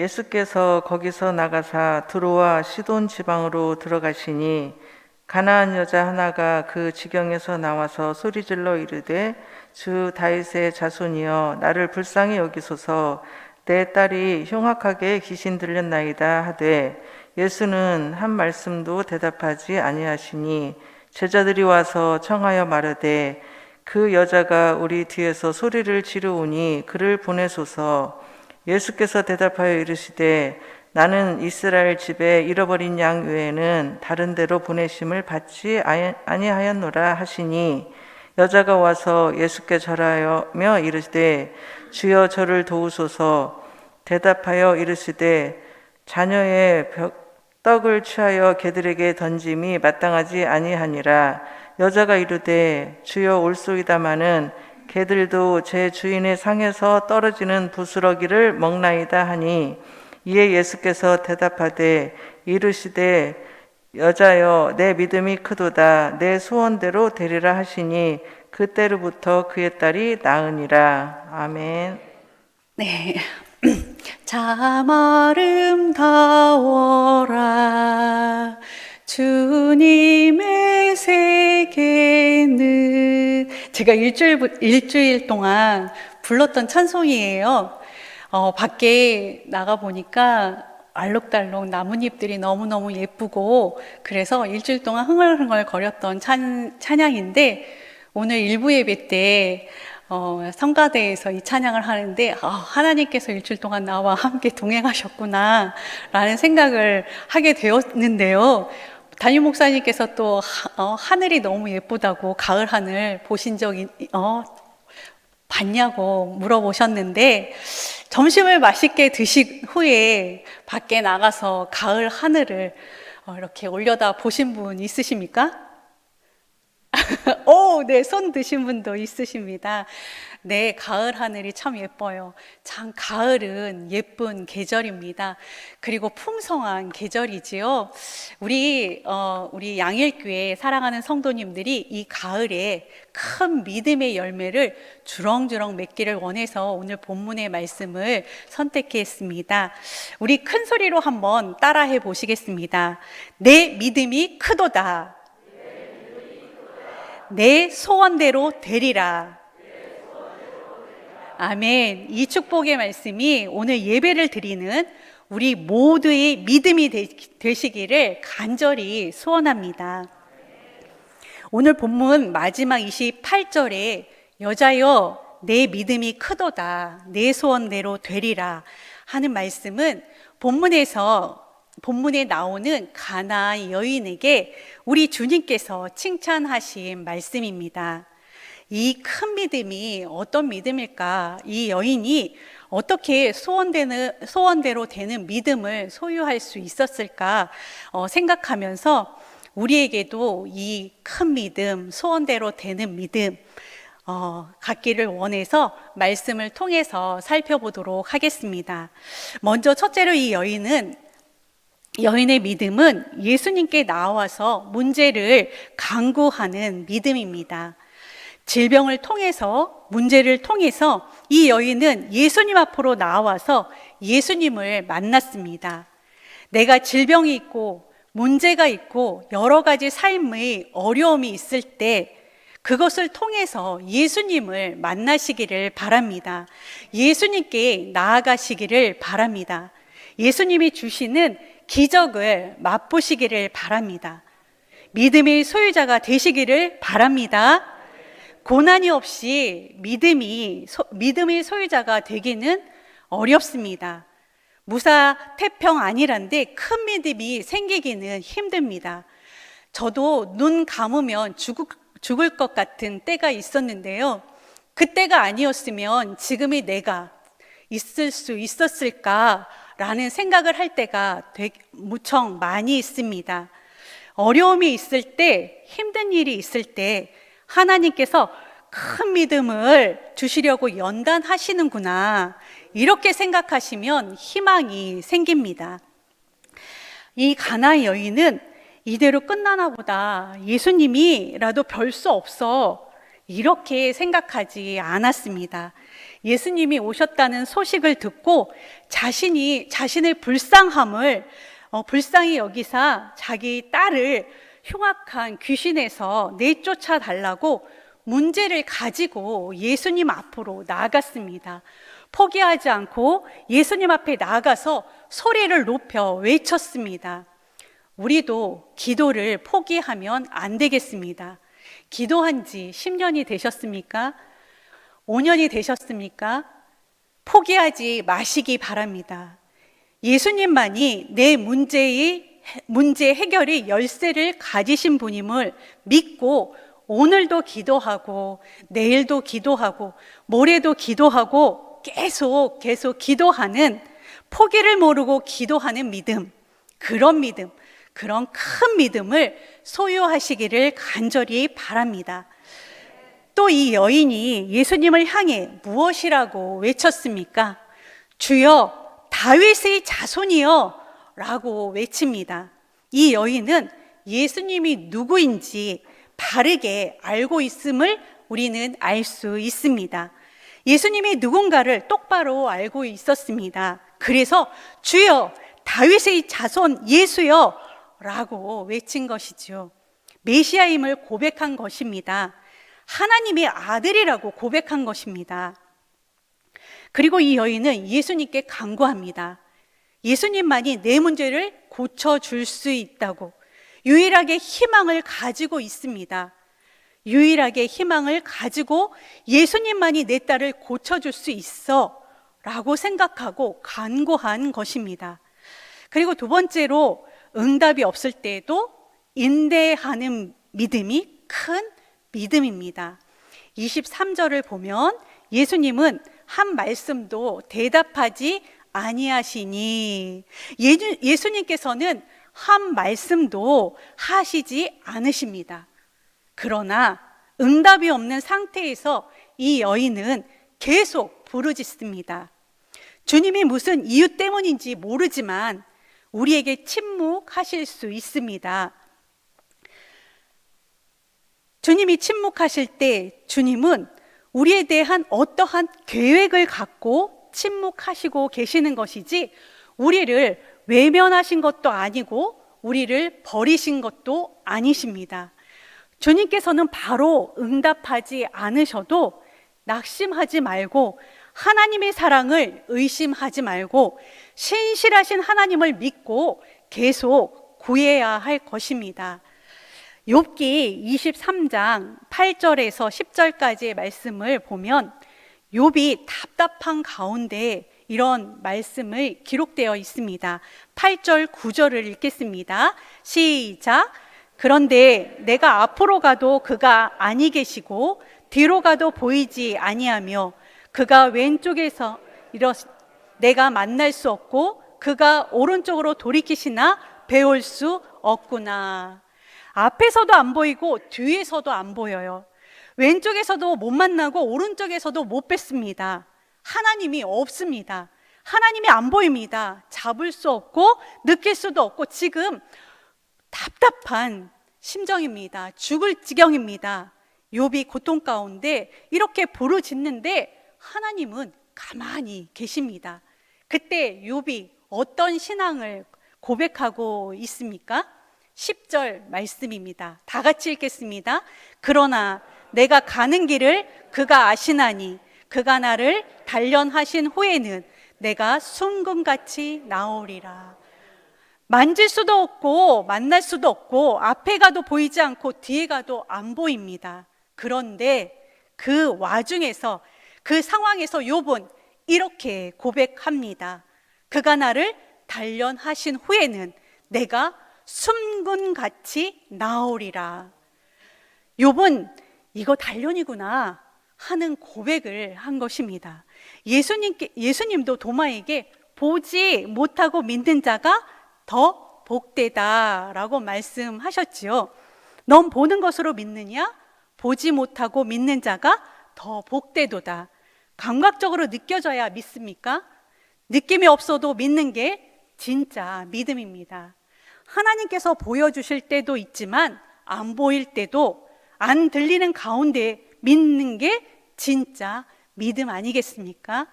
예수께서 거기서 나가사 두로와 시돈 지방으로 들어가시니 가나안 여자 하나가 그 지경에서 나와서 소리질러 이르되 주 다윗의 자손이여 나를 불쌍히 여기소서 내 딸이 흉악하게 귀신 들렸나이다 하되 예수는 한 말씀도 대답하지 아니하시니 제자들이 와서 청하여 말하되 그 여자가 우리 뒤에서 소리를 지르오니 그를 보내소서. 예수께서 대답하여 이르시되 나는 이스라엘 집에 잃어버린 양 외에는 다른 데로 보내심을 받지 아니하였노라 하시니 여자가 와서 예수께 절하며 이르시되 주여 저를 도우소서. 대답하여 이르시되 자녀의 떡을 취하여 개들에게 던짐이 마땅하지 아니하니라. 여자가 이르되 주여 올소이다마는 개들도 제 주인의 상에서 떨어지는 부스러기를 먹나이다 하니 이에 예수께서 대답하되 이르시되 여자여 내 믿음이 크도다 내 소원대로 되리라 하시니 그때로부터 그의 딸이 나으니라. 아멘. 네. 참 아름다워라 주님의 세계는, 제가 일주일 동안 불렀던 찬송이에요. 밖에 나가 보니까 알록달록 나뭇잎들이 너무너무 예쁘고 그래서 일주일 동안 흥얼흥얼 거렸던 찬양인데, 오늘 일부 예배 때 성가대에서 이 찬양을 하는데 하나님께서 일주일 동안 나와 함께 동행하셨구나 라는 생각을 하게 되었는데요. 담임 목사님께서 또 하늘이 너무 예쁘다고 가을 하늘 보신 적이 봤냐고 물어보셨는데, 점심을 맛있게 드신 후에 밖에 나가서 가을 하늘을 이렇게 올려다 보신 분 있으십니까? 네, 손 드신 분도 있으십니다. 네, 가을 하늘이 참 예뻐요. 참 가을은 예쁜 계절입니다. 그리고 풍성한 계절이지요. 우리 양일교회 사랑하는 성도님들이 이 가을에 큰 믿음의 열매를 주렁주렁 맺기를 원해서 오늘 본문의 말씀을 선택했습니다. 우리 큰 소리로 한번 따라해 보시겠습니다. 내 믿음이 크도다. 내 소원대로 되리라. 아멘. 이 축복의 말씀이 오늘 예배를 드리는 우리 모두의 믿음이 되시기를 간절히 소원합니다. 오늘 본문 마지막 28절에 여자여 내 믿음이 크도다 내 소원대로 되리라 하는 말씀은 본문에 나오는 가나안 여인에게 우리 주님께서 칭찬하신 말씀입니다. 이 큰 믿음이 어떤 믿음일까? 이 여인이 어떻게 소원대로 되는 믿음을 소유할 수 있었을까 생각하면서 우리에게도 이 큰 믿음, 소원대로 되는 믿음 갖기를 원해서 말씀을 통해서 살펴보도록 하겠습니다. 먼저 첫째로 이 여인의 믿음은 예수님께 나와서 문제를 강구하는 믿음입니다. 질병을 통해서, 문제를 통해서 이 여인은 예수님 앞으로 나와서 예수님을 만났습니다. 내가 질병이 있고 문제가 있고 여러 가지 삶의 어려움이 있을 때 그것을 통해서 예수님을 만나시기를 바랍니다. 예수님께 나아가시기를 바랍니다. 예수님이 주시는 기적을 맛보시기를 바랍니다. 믿음의 소유자가 되시기를 바랍니다. 고난이 없이 믿음의 소유자가 되기는 어렵습니다. 무사태평 아니란데 큰 믿음이 생기기는 힘듭니다. 저도 눈 감으면 죽을 것 같은 때가 있었는데요. 그때가 아니었으면 지금의 내가 있을 수 있었을까라는 생각을 할 때가 무척 많이 있습니다. 어려움이 있을 때, 힘든 일이 있을 때 하나님께서 큰 믿음을 주시려고 연단하시는구나, 이렇게 생각하시면 희망이 생깁니다. 이 가나안 여인은 이대로 끝나나 보다, 예수님이라도 별 수 없어, 이렇게 생각하지 않았습니다. 예수님이 오셨다는 소식을 듣고 자신의 불쌍함을 불쌍히 여기사 자기 딸을 흉악한 귀신에서 내쫓아 달라고 문제를 가지고 예수님 앞으로 나아갔습니다. 포기하지 않고 예수님 앞에 나아가서 소리를 높여 외쳤습니다. 우리도 기도를 포기하면 안 되겠습니다. 기도한 지 10년이 되셨습니까? 5년이 되셨습니까? 포기하지 마시기 바랍니다. 예수님만이 내 문제 해결의 열쇠를 가지신 분임을 믿고 오늘도 기도하고 내일도 기도하고 모레도 기도하고 계속 기도하는, 포기를 모르고 기도하는 믿음, 그런 큰 믿음을 소유하시기를 간절히 바랍니다. 또 이 여인이 예수님을 향해 무엇이라고 외쳤습니까? 주여, 다윗의 자손이여 라고 외칩니다. 이 여인은 예수님이 누구인지 바르게 알고 있음을 우리는 알 수 있습니다. 예수님이 누군가를 똑바로 알고 있었습니다. 그래서 주여, 다윗의 자손 예수여 라고 외친 것이죠. 메시아임을 고백한 것입니다. 하나님의 아들이라고 고백한 것입니다. 그리고 이 여인은 예수님께 간구합니다. 예수님만이 내 문제를 고쳐줄 수 있다고, 유일하게 희망을 가지고 있습니다. 유일하게 희망을 가지고 예수님만이 내 딸을 고쳐줄 수 있어 라고 생각하고 간구한 것입니다. 그리고 두 번째로, 응답이 없을 때에도 인내하는 믿음이 큰 믿음입니다. 23절을 보면 예수님은 한 말씀도 대답하지 아니하시니, 예수님께서는 한 말씀도 하시지 않으십니다. 그러나 응답이 없는 상태에서 이 여인은 계속 부르짖습니다. 주님이 무슨 이유 때문인지 모르지만 우리에게 침묵하실 수 있습니다. 주님이 침묵하실 때 주님은 우리에 대한 어떠한 계획을 갖고 침묵하시고 계시는 것이지, 우리를 외면하신 것도 아니고 우리를 버리신 것도 아니십니다. 주님께서는 바로 응답하지 않으셔도 낙심하지 말고 하나님의 사랑을 의심하지 말고 신실하신 하나님을 믿고 계속 구해야 할 것입니다. 욥기 23장 8절에서 10절까지의 말씀을 보면 욥이 답답한 가운데 이런 말씀을 기록되어 있습니다. 8절 9절을 읽겠습니다. 시작. 그런데 내가 앞으로 가도 그가 아니 계시고 뒤로 가도 보이지 아니하며 그가 왼쪽에서 내가 만날 수 없고 그가 오른쪽으로 돌이키시나 배울 수 없구나. 앞에서도 안 보이고 뒤에서도 안 보여요. 왼쪽에서도 못 만나고 오른쪽에서도 못 뵙습니다. 하나님이 없습니다. 하나님이 안 보입니다. 잡을 수 없고 느낄 수도 없고 지금 답답한 심정입니다. 죽을 지경입니다. 욥이 고통 가운데 이렇게 부르짖는데 하나님은 가만히 계십니다. 그때 욥이 어떤 신앙을 고백하고 있습니까? 10절 말씀입니다. 다 같이 읽겠습니다. 그러나 내가 가는 길을 그가 아시나니 그가 나를 단련하신 후에는 내가 순금같이 나오리라. 만질 수도 없고 만날 수도 없고 앞에 가도 보이지 않고 뒤에 가도 안 보입니다. 그런데 그 와중에서, 그 상황에서 욥은 이렇게 고백합니다. 그가 나를 단련하신 후에는 내가 순금같이 나오리라. 욥은 이거 단련이구나 하는 고백을 한 것입니다. 예수님도 도마에게 보지 못하고 믿는 자가 더 복되다라고 말씀하셨지요. 넌 보는 것으로 믿느냐? 보지 못하고 믿는 자가 더 복되도다. 감각적으로 느껴져야 믿습니까? 느낌이 없어도 믿는 게 진짜 믿음입니다. 하나님께서 보여주실 때도 있지만 안 보일 때도, 안 들리는 가운데 믿는 게 진짜 믿음 아니겠습니까?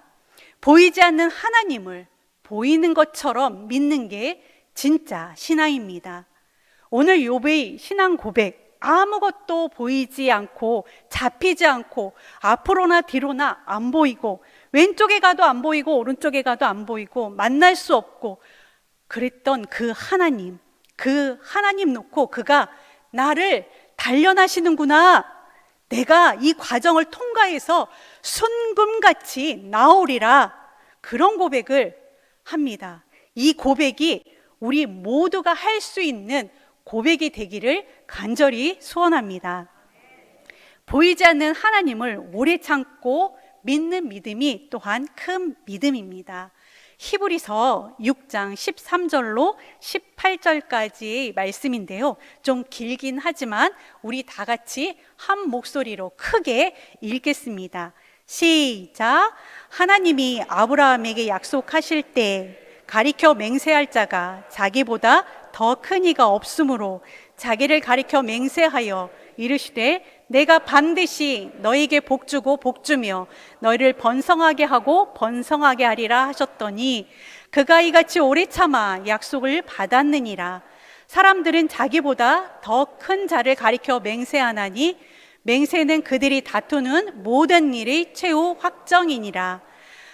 보이지 않는 하나님을 보이는 것처럼 믿는 게 진짜 신앙입니다. 오늘 욥의 신앙 고백, 아무것도 보이지 않고 잡히지 않고 앞으로나 뒤로나 안 보이고 왼쪽에 가도 안 보이고 오른쪽에 가도 안 보이고 만날 수 없고 그랬던 그 하나님 놓고 그가 나를 단련하시는구나, 내가 이 과정을 통과해서 순금같이 나오리라, 그런 고백을 합니다. 이 고백이 우리 모두가 할 수 있는 고백이 되기를 간절히 소원합니다. 보이지 않는 하나님을 오래 참고 믿는 믿음이 또한 큰 믿음입니다. 히브리서 6장 13절로 18절까지의 말씀인데요. 좀 길긴 하지만 우리 다 같이 한 목소리로 크게 읽겠습니다. 시작. 하나님이 아브라함에게 약속하실 때 가리켜 맹세할 자가 자기보다 더 큰 이가 없으므로 자기를 가리켜 맹세하여 이르시되 내가 반드시 너에게 복주고 복주며 너희를 번성하게 하고 번성하게 하리라 하셨더니 그가 이같이 오래 참아 약속을 받았느니라. 사람들은 자기보다 더 큰 자를 가리켜 맹세하나니 맹세는 그들이 다투는 모든 일의 최후 확정이니라.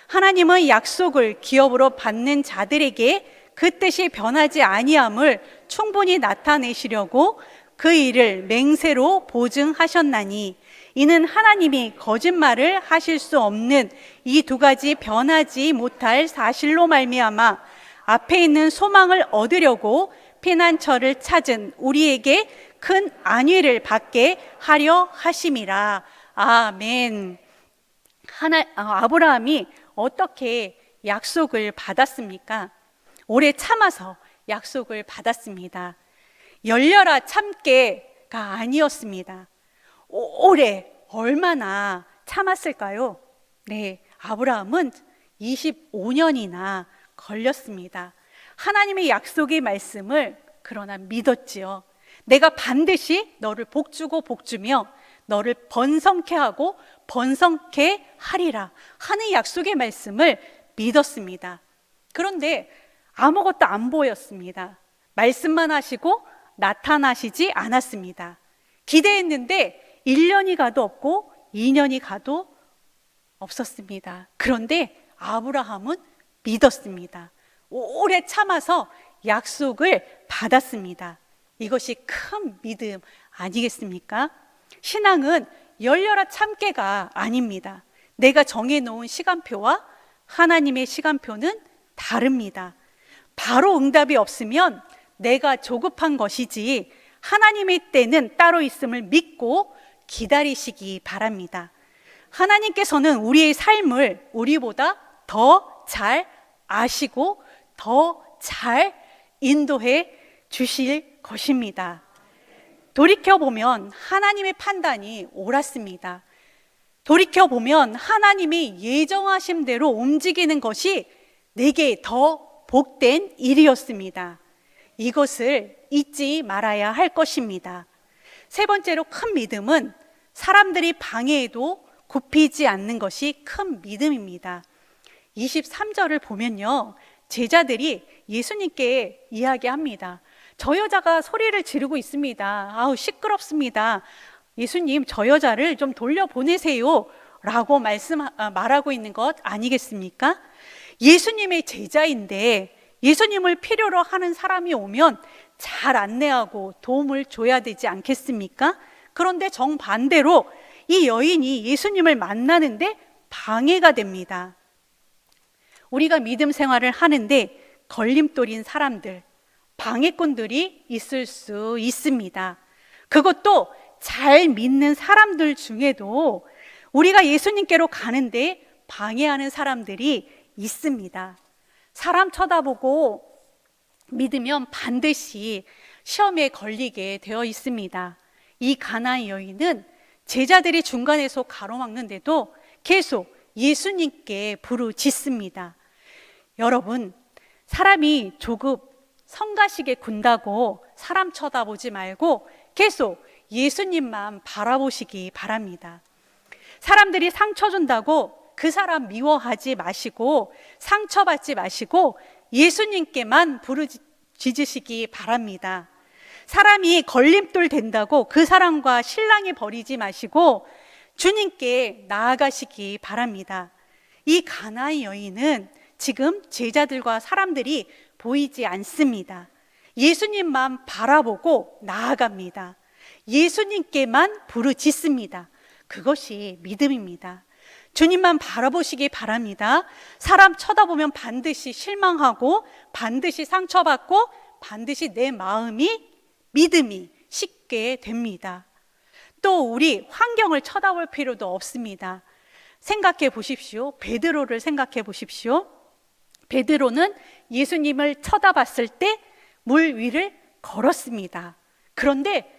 하나님은 약속을 기업으로 받는 자들에게 그 뜻이 변하지 아니함을 충분히 나타내시려고 그 일을 맹세로 보증하셨나니 이는 하나님이 거짓말을 하실 수 없는 이 두 가지 변하지 못할 사실로 말미암아 앞에 있는 소망을 얻으려고 피난처를 찾은 우리에게 큰 안위를 받게 하려 하심이라. 아멘. 아브라함이 어떻게 약속을 받았습니까? 오래 참아서 약속을 받았습니다. 열려라 참깨가 아니었습니다. 오래 얼마나 참았을까요? 네, 아브라함은 25년이나 걸렸습니다. 하나님의 약속의 말씀을 그러나 믿었지요. 내가 반드시 너를 복주고 복주며 너를 번성케 하고 번성케 하리라 하는 약속의 말씀을 믿었습니다. 그런데 아무것도 안 보였습니다. 말씀만 하시고 나타나시지 않았습니다. 기대했는데 1년이 가도 없고 2년이 가도 없었습니다. 그런데 아브라함은 믿었습니다. 오래 참아서 약속을 받았습니다. 이것이 큰 믿음 아니겠습니까? 신앙은 열려라 참깨가 아닙니다. 내가 정해놓은 시간표와 하나님의 시간표는 다릅니다. 바로 응답이 없으면 내가 조급한 것이지 하나님의 때는 따로 있음을 믿고 기다리시기 바랍니다. 하나님께서는 우리의 삶을 우리보다 더 잘 아시고 더 잘 인도해 주실 것입니다. 돌이켜보면 하나님의 판단이 옳았습니다. 돌이켜보면 하나님이 예정하신 대로 움직이는 것이 내게 더 복된 일이었습니다. 이것을 잊지 말아야 할 것입니다. 세 번째로 큰 믿음은 사람들이 방해해도 굽히지 않는 것이 큰 믿음입니다. 23절을 보면요, 제자들이 예수님께 이야기합니다. 저 여자가 소리를 지르고 있습니다. 아우 시끄럽습니다. 예수님, 저 여자를 좀 돌려보내세요 라고 말하고 있는 것 아니겠습니까? 예수님의 제자인데 예수님을 필요로 하는 사람이 오면 잘 안내하고 도움을 줘야 되지 않겠습니까? 그런데 정반대로 이 여인이 예수님을 만나는데 방해가 됩니다. 우리가 믿음 생활을 하는데 걸림돌인 사람들, 방해꾼들이 있을 수 있습니다. 그것도 잘 믿는 사람들 중에도 우리가 예수님께로 가는데 방해하는 사람들이 있습니다. 사람 쳐다보고 믿으면 반드시 시험에 걸리게 되어 있습니다. 이 가나안 여인은 제자들이 중간에서 가로막는데도 계속 예수님께 부르짖습니다. 여러분, 사람이 조금 성가시게 군다고 사람 쳐다보지 말고 계속 예수님만 바라보시기 바랍니다. 사람들이 상처 준다고 그 사람 미워하지 마시고 상처받지 마시고 예수님께만 부르짖으시기 바랍니다. 사람이 걸림돌 된다고 그 사람과 실랑이 벌이지 마시고 주님께 나아가시기 바랍니다. 이 가나안 여인은 지금 제자들과 사람들이 보이지 않습니다. 예수님만 바라보고 나아갑니다. 예수님께만 부르짖습니다. 그것이 믿음입니다. 주님만 바라보시기 바랍니다. 사람 쳐다보면 반드시 실망하고 반드시 상처받고 반드시 내 마음이 믿음이 쉽게 됩니다. 또 우리 환경을 쳐다볼 필요도 없습니다. 생각해 보십시오. 베드로를 생각해 보십시오. 베드로는 예수님을 쳐다봤을 때 물 위를 걸었습니다. 그런데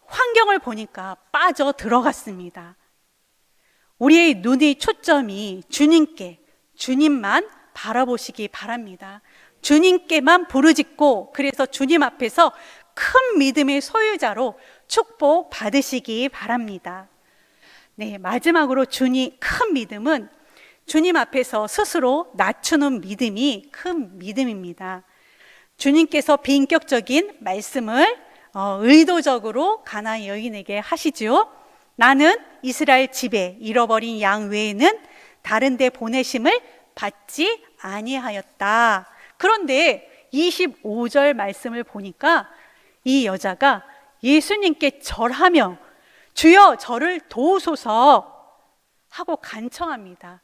환경을 보니까 빠져 들어갔습니다. 우리의 눈의 초점이 주님께, 주님만 바라보시기 바랍니다. 주님께만 부르짖고 그래서 주님 앞에서 큰 믿음의 소유자로 축복 받으시기 바랍니다. 네, 마지막으로 큰 믿음은 주님 앞에서 스스로 낮추는 믿음이 큰 믿음입니다. 주님께서 비인격적인 말씀을 의도적으로 가나안 여인에게 하시죠. 나는 이스라엘 집에 잃어버린 양 외에는 다른 데 보내심을 받지 아니하였다. 그런데 25절 말씀을 보니까 이 여자가 예수님께 절하며 주여 저를 도우소서 하고 간청합니다.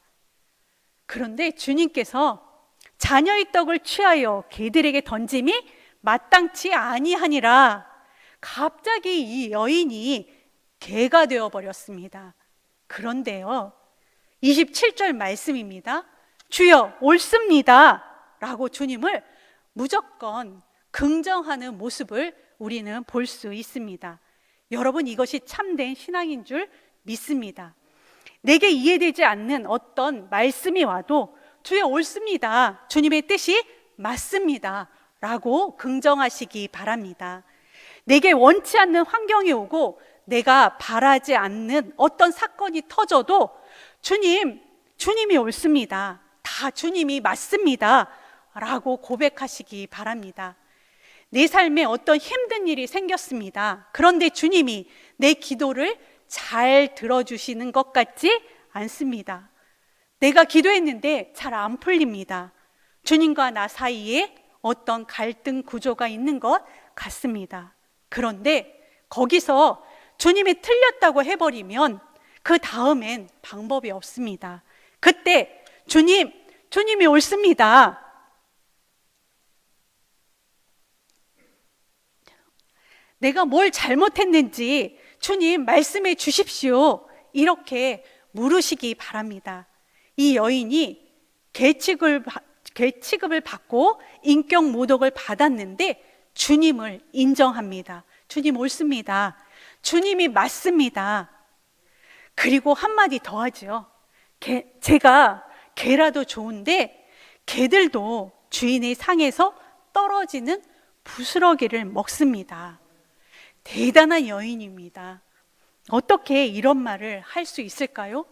그런데 주님께서 자녀의 떡을 취하여 개들에게 던짐이 마땅치 아니하니라. 갑자기 이 여인이 개가 되어버렸습니다. 그런데요 27절 말씀입니다. 주여 옳습니다 라고 주님을 무조건 긍정하는 모습을 우리는 볼 수 있습니다. 여러분, 이것이 참된 신앙인 줄 믿습니다. 내게 이해되지 않는 어떤 말씀이 와도 주여 옳습니다, 주님의 뜻이 맞습니다 라고 긍정하시기 바랍니다. 내게 원치 않는 환경이 오고 내가 바라지 않는 어떤 사건이 터져도 주님이 옳습니다, 다 주님이 맞습니다 라고 고백하시기 바랍니다. 내 삶에 어떤 힘든 일이 생겼습니다. 그런데 주님이 내 기도를 잘 들어주시는 것 같지 않습니다. 내가 기도했는데 잘 안 풀립니다. 주님과 나 사이에 어떤 갈등 구조가 있는 것 같습니다. 그런데 거기서 주님이 틀렸다고 해버리면 그 다음엔 방법이 없습니다. 그때 주님이 옳습니다, 내가 뭘 잘못했는지 주님 말씀해 주십시오, 이렇게 물으시기 바랍니다. 이 여인이 개 취급을 받고 인격 모독을 받았는데 주님을 인정합니다. 주님 옳습니다, 주님이 맞습니다. 그리고 한마디 더 하죠. 제가 개라도 좋은데 개들도 주인의 상에서 떨어지는 부스러기를 먹습니다. 대단한 여인입니다. 어떻게 이런 말을 할 수 있을까요?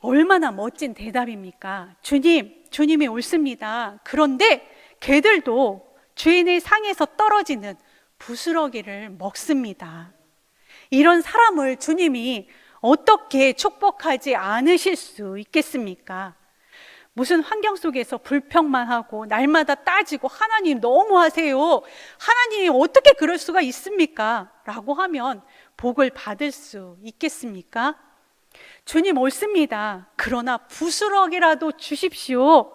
얼마나 멋진 대답입니까? 주님이 옳습니다. 그런데 개들도 주인의 상에서 떨어지는 부스러기를 먹습니다. 이런 사람을 주님이 어떻게 축복하지 않으실 수 있겠습니까? 무슨 환경 속에서 불평만 하고 날마다 따지고 하나님 너무하세요, 하나님 어떻게 그럴 수가 있습니까? 라고 하면 복을 받을 수 있겠습니까? 주님 옳습니다, 그러나 부스러기라도 주십시오,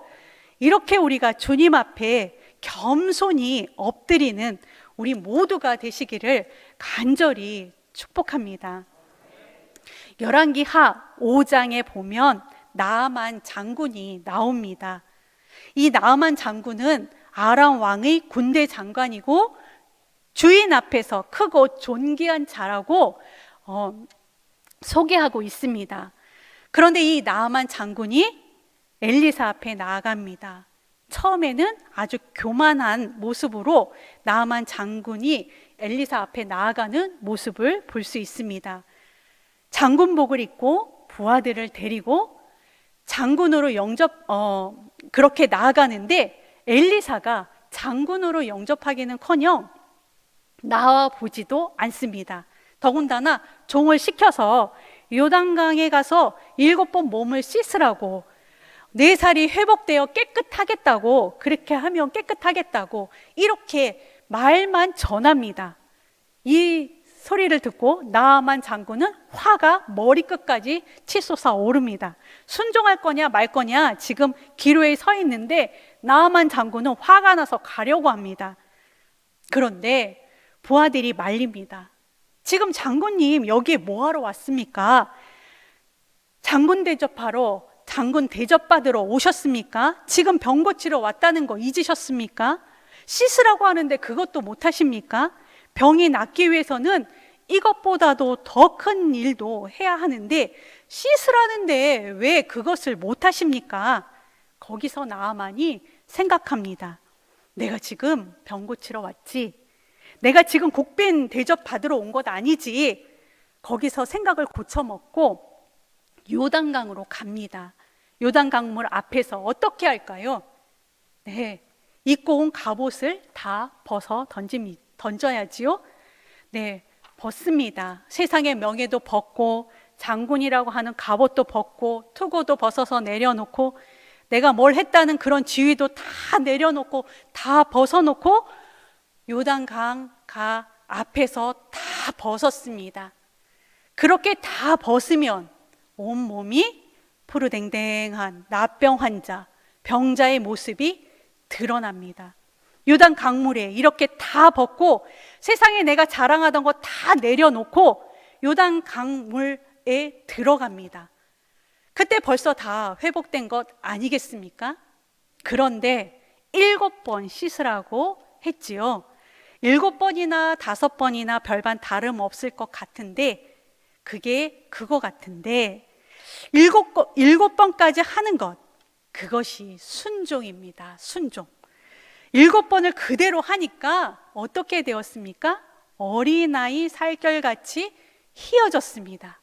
이렇게 우리가 주님 앞에 겸손히 엎드리는 우리 모두가 되시기를 간절히 축복합니다. 열왕기하 5장에 보면 나아만 장군이 나옵니다. 이 나아만 장군은 아람 왕의 군대 장관이고 주인 앞에서 크고 존귀한 자라고 소개하고 있습니다. 그런데 이 나아만 장군이 엘리사 앞에 나아갑니다. 처음에는 아주 교만한 모습으로 나아만 장군이 엘리사 앞에 나아가는 모습을 볼 수 있습니다. 장군복을 입고 부하들을 데리고 장군으로 그렇게 나아가는데 엘리사가 장군으로 영접하기는커녕 나와 보지도 않습니다. 더군다나 종을 시켜서 요단강에 가서 7번 몸을 씻으라고, 내 살이 회복되어 깨끗하겠다고, 그렇게 하면 깨끗하겠다고 이렇게 말만 전합니다. 이 소리를 듣고 나아만 장군은 화가 머리끝까지 치솟아 오릅니다. 순종할 거냐 말 거냐 지금 기로에 서 있는데 나아만 장군은 화가 나서 가려고 합니다. 그런데 부하들이 말립니다. 지금 장군님 여기에 뭐하러 왔습니까? 장군 대접하러, 장군 대접받으러 오셨습니까? 지금 병 고치러 왔다는 거 잊으셨습니까? 씻으라고 하는데 그것도 못하십니까? 병이 낫기 위해서는 이것보다도 더 큰 일도 해야 하는데 씻으라는데 왜 그것을 못하십니까? 거기서 나아만이 생각합니다. 내가 지금 병 고치러 왔지, 내가 지금 곡빈 대접 받으러 온 것 아니지. 거기서 생각을 고쳐먹고 요단강으로 갑니다. 요단강물 앞에서 어떻게 할까요? 네, 입고 온 갑옷을 다 벗어 던져야지요. 네, 벗습니다. 세상의 명예도 벗고 장군이라고 하는 갑옷도 벗고 투고도 벗어서 내려놓고 내가 뭘 했다는 그런 지위도 다 내려놓고 다 벗어놓고 요단강 앞에서 다 벗었습니다. 그렇게 다 벗으면 온몸이 푸르댕댕한 나병 환자, 병자의 모습이 드러납니다. 요단 강물에 이렇게 다 벗고 세상에 내가 자랑하던 거 다 내려놓고 요단 강물에 들어갑니다. 그때 벌써 다 회복된 것 아니겠습니까? 그런데 7번 씻으라고 했지요. 7번이나 5번이나 별반 다름없을 것 같은데, 그게 그거 같은데 7번까지 하는 것, 그것이 순종입니다. 순종. 7번을 그대로 하니까 어떻게 되었습니까? 어린아이 살결같이 휘어졌습니다.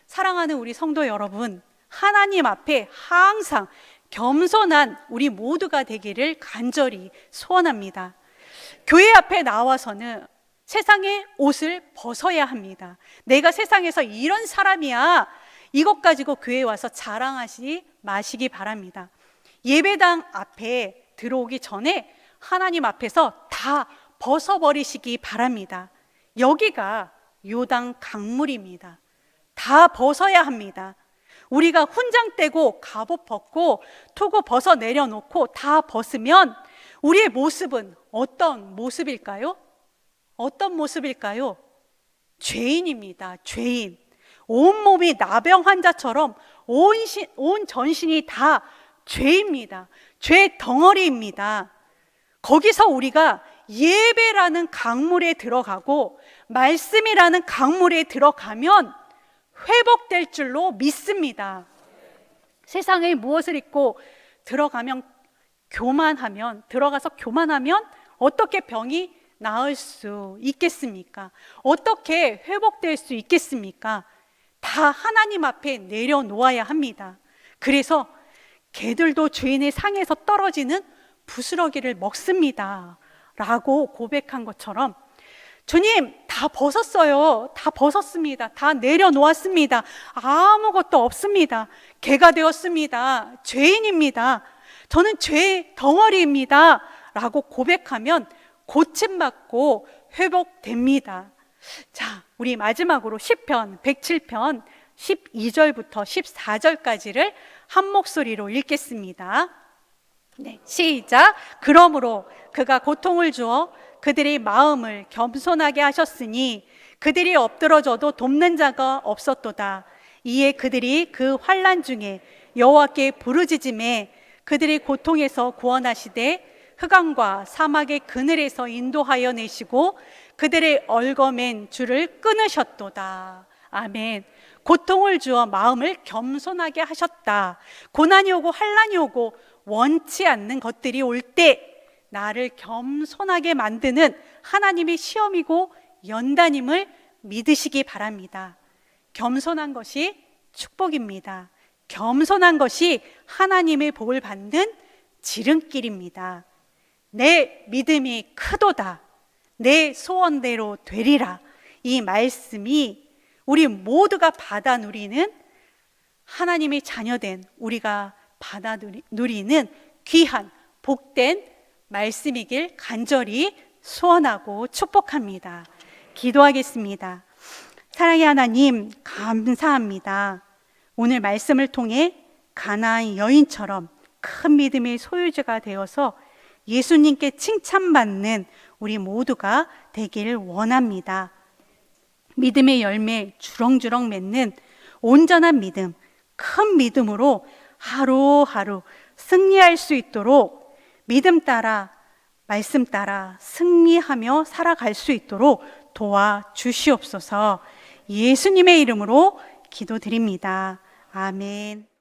사랑하는 우리 성도 여러분, 하나님 앞에 항상 겸손한 우리 모두가 되기를 간절히 소원합니다. 교회 앞에 나와서는 세상의 옷을 벗어야 합니다. 내가 세상에서 이런 사람이야, 이것 가지고 교회에 와서 자랑하지 마시기 바랍니다. 예배당 앞에 들어오기 전에 하나님 앞에서 다 벗어버리시기 바랍니다. 여기가 요단 강물입니다. 다 벗어야 합니다. 우리가 훈장 떼고 갑옷 벗고 투구 벗어 내려놓고 다 벗으면 우리의 모습은 어떤 모습일까요? 어떤 모습일까요? 죄인입니다. 죄인. 온몸이 나병 환자처럼 온 전신이 다 죄입니다. 죄 덩어리입니다. 거기서 우리가 예배라는 강물에 들어가고 말씀이라는 강물에 들어가면 회복될 줄로 믿습니다. 세상에 무엇을 입고 들어가서 교만하면 어떻게 병이 나을 수 있겠습니까? 어떻게 회복될 수 있겠습니까? 다 하나님 앞에 내려놓아야 합니다. 그래서 개들도 주인의 상에서 떨어지는 부스러기를 먹습니다 라고 고백한 것처럼, 주님 다 벗었어요. 다 벗었습니다. 다 내려놓았습니다. 아무것도 없습니다. 개가 되었습니다. 죄인입니다. 저는 죄 덩어리입니다 라고 고백하면 고침받고 회복됩니다. 자, 우리 마지막으로 시편 107편 12절부터 14절까지를 한 목소리로 읽겠습니다. 네, 시작. 그러므로 그가 고통을 주어 그들의 마음을 겸손하게 하셨으니 그들이 엎드러져도 돕는 자가 없었도다. 이에 그들이 그 환난 중에 여호와께 부르짖음에 그들의 고통에서 구원하시되 흑암과 사막의 그늘에서 인도하여 내시고 그들의 얽어맨 줄을 끊으셨도다. 아멘. 고통을 주어 마음을 겸손하게 하셨다. 고난이 오고 환난이 오고 원치 않는 것들이 올 때 나를 겸손하게 만드는 하나님의 시험이고 연단임을 믿으시기 바랍니다. 겸손한 것이 축복입니다. 겸손한 것이 하나님의 복을 받는 지름길입니다. 내 믿음이 크도다. 내 소원대로 되리라. 이 말씀이 우리 모두가 받아 누리는, 하나님의 자녀된 우리가 받아 누리는 귀한 복된 말씀이길 간절히 소원하고 축복합니다. 기도하겠습니다. 사랑의 하나님, 감사합니다. 오늘 말씀을 통해 가나안 여인처럼 큰 믿음의 소유자가 되어서 예수님께 칭찬받는 우리 모두가 되기를 원합니다. 믿음의 열매 주렁주렁 맺는 온전한 믿음, 큰 믿음으로 하루하루 승리할 수 있도록 믿음 따라, 말씀 따라 승리하며 살아갈 수 있도록 도와주시옵소서. 예수님의 이름으로 기도드립니다. 아멘.